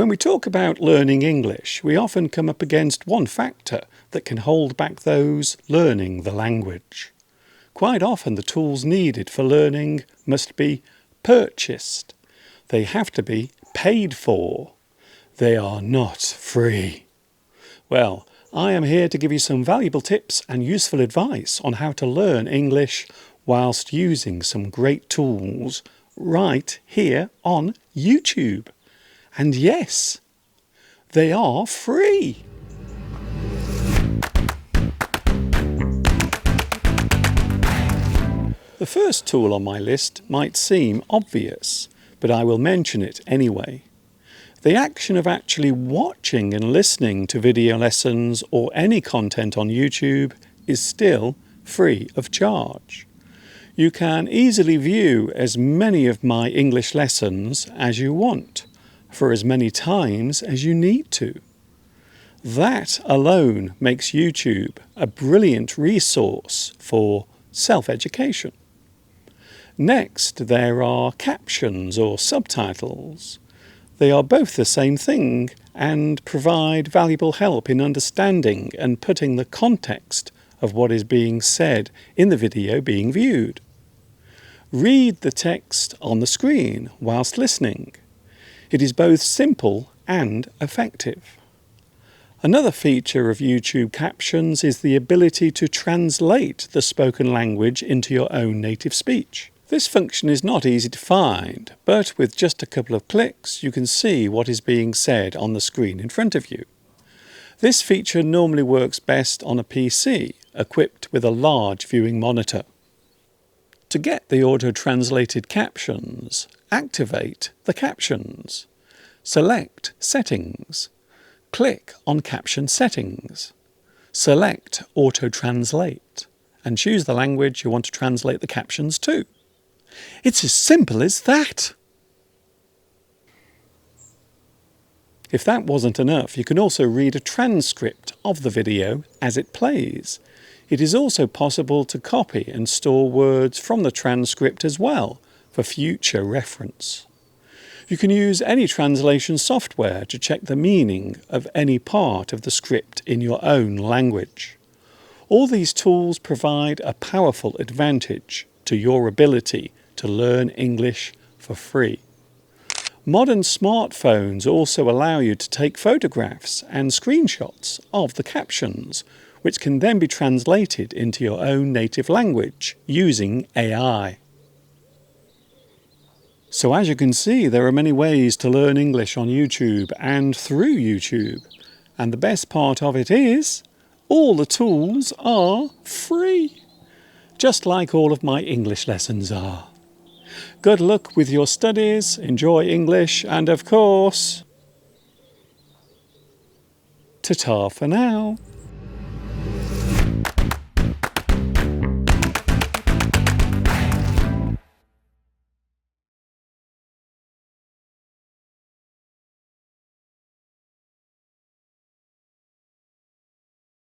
When we talk about learning English, we often come up against one factor that can hold back those learning the language. Quite often the tools needed for learning must be purchased. They have to be paid for. They are not free. Well, I am here to give you some valuable tips and useful advice on how to learn English whilst using some great tools right here on YouTube. And yes, they are free. The first tool on my list might seem obvious, but I will mention it anyway. The action of actually watching and listening to video lessons or any content on YouTube is still free of charge. You can easily view as many of my English lessons as you want, for as many times as you need to. That alone makes YouTube a brilliant resource for self-education. Next, there are captions or subtitles. They are both the same thing and provide valuable help in understanding and putting the context of what is being said in the video being viewed. Read the text on the screen whilst listening. It is both simple and effective. Another feature of YouTube captions is the ability to translate the spoken language into your own native speech. This function is not easy to find, but with just a couple of clicks you can see what is being said on the screen in front of you. This feature normally works best on a PC equipped with a large viewing monitor. To get the auto-translated captions, activate the captions. Select Settings. Click on Caption Settings. Select Auto-Translate and choose the language you want to translate the captions to. It's as simple as that. If that wasn't enough, you can also read a transcript of the video as it plays. It is also possible to copy and store words from the transcript as well for future reference. You can use any translation software to check the meaning of any part of the script in your own language. All these tools provide a powerful advantage to your ability to learn English for free. Modern smartphones also allow you to take photographs and screenshots of the captions, which can then be translated into your own native language using AI. So as you can see, there are many ways to learn English on YouTube and through YouTube. And the best part of it is, all the tools are free, just like all of my English lessons are. Good luck with your studies, enjoy English, and of course, ta-ta for now.